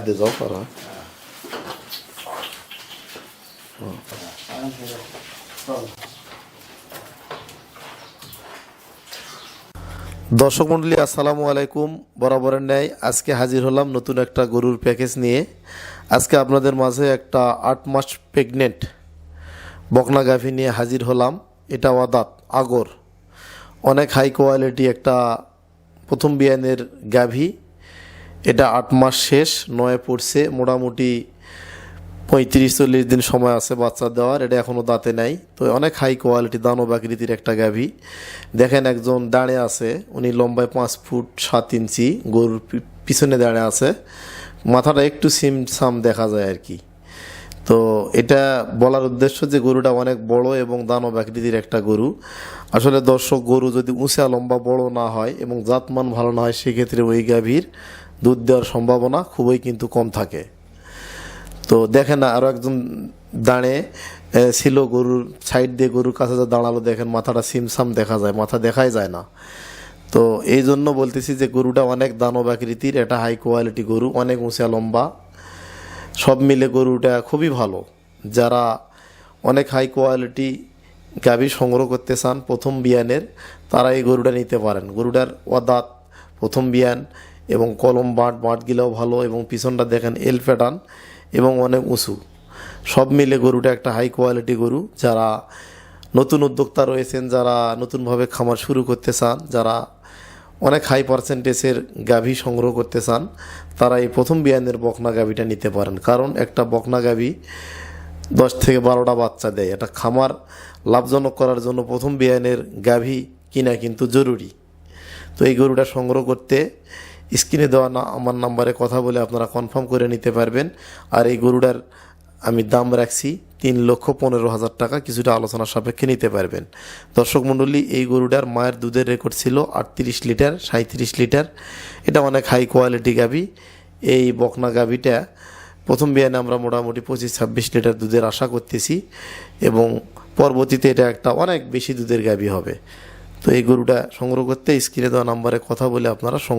দিয়ে যাও পারা। দর্শক মণ্ডলী আসসালামু আলাইকুম। বরাবরের ন্যায় আজকে হাজির হলাম নতুন একটা গরুর প্যাকেজ নিয়ে। আজকে আপনাদের মাঝে একটা 8 মাস প্রেগনেন্ট বকনা গাভী নিয়ে হাজির হলাম। এটা ওয়াদাত আগর, অনেক হাই কোয়ালিটি একটা প্রথম বিয়ানের গাভী। এটা 8 মাস শেষ, 9 পড়ছে, মোটামুটি 35-40 দিন সময় আছে বাচ্চা দেওয়ার। এটা এখনও দাঁতে নাই, তো অনেক হাই কোয়ালিটি দানব আকৃতির একটা গাভী। দেখেন একজন দাঁড়িয়ে আছে, উনি লম্বায় 5 ফুট 7 ইঞ্চি, গরুর পিছনে দাঁড়িয়ে আছে, মাথাটা একটু সিমসাম দেখা যায় আর কি। তো এটা বলার উদ্দেশ্য যে গরুটা অনেক বড় এবং দানব আকৃতির একটা গরু। আসলে দর্শক, গরু যদি উঁচা লম্বা বড় না হয় এবং জাতমান ভালো না হয়, সেক্ষেত্রে ওই গাভীর দুধ দেওয়ার সম্ভাবনা খুবই কিন্তু কম থাকে। তো দেখেন আরও একজন দাঁড়িয়ে ছিল গরুর সাইড দিয়ে, গরুর কাছে যা দাঁড়ালো, দেখেন মাথাটা সিমসাম দেখা যায়, মাথা দেখাই যায় না। তো এই জন্য বলতেছি যে গরুটা অনেক দানব আকৃতির, এটা হাই কোয়ালিটি গরু, অনেক উঁচা লম্বা, সব মিলে গরুটা খুবই ভালো। যারা অনেক হাই কোয়ালিটি গাভী সংগ্রহ করতে চান প্রথম বিয়ানের, তারা এই গরুটা নিতে পারেন। গরুটার ওয়াদাত প্রথম বিয়ান এবং কলম বাঁটগুলোও ভালো, এবং পিছনটা দেখেন এল প্যাটার্ন এবং অনেক উঁচু, সব মিলে গরুটা একটা হাই কোয়ালিটি গরু। যারা নতুন উদ্যোক্তা রয়েছেন, যারা নতুনভাবে খামার শুরু করতে চান, যারা অনেক হাই পার্সেন্টেজের গাভী সংগ্রহ করতে চান, তারা এই প্রথম বিয়ানের বকনা গাভীটা নিতে পারেন। কারণ একটা বকনা গাভী 10 থেকে 12টা বাচ্চা দেয়। এটা খামার লাভজনক করার জন্য প্রথম বিয়ানের গাভী কিনা কিন্তু জরুরি। তো এই গরুটা সংগ্রহ করতে স্ক্রিনে দেওয়া আমার নাম্বারে কথা বলে আপনারা কনফার্ম করে নিতে পারবেন। আর এই গরুটার আমি দাম রাখছি 3,15,000 টাকা, কিছুটা আলোচনা সাপেক্ষে নিতে পারবেন। দর্শক মণ্ডলী, এই গরুটার মায়ের দুধের রেকর্ড ছিল 38 লিটার 37 লিটার। এটা অনেক হাই কোয়ালিটি গাভী। এই বকনা গাভীটা প্রথম বিয়ানে আমরা মোটামুটি 25-26 লিটার দুধের আশা করতেছি, এবং পরবর্তীতে এটা একটা অনেক বেশি দুধের গাভী হবে। তো এই গরুটা সংগ্রহ করতে স্ক্রিনে দেওয়া নাম্বারে কথা বলে আপনারা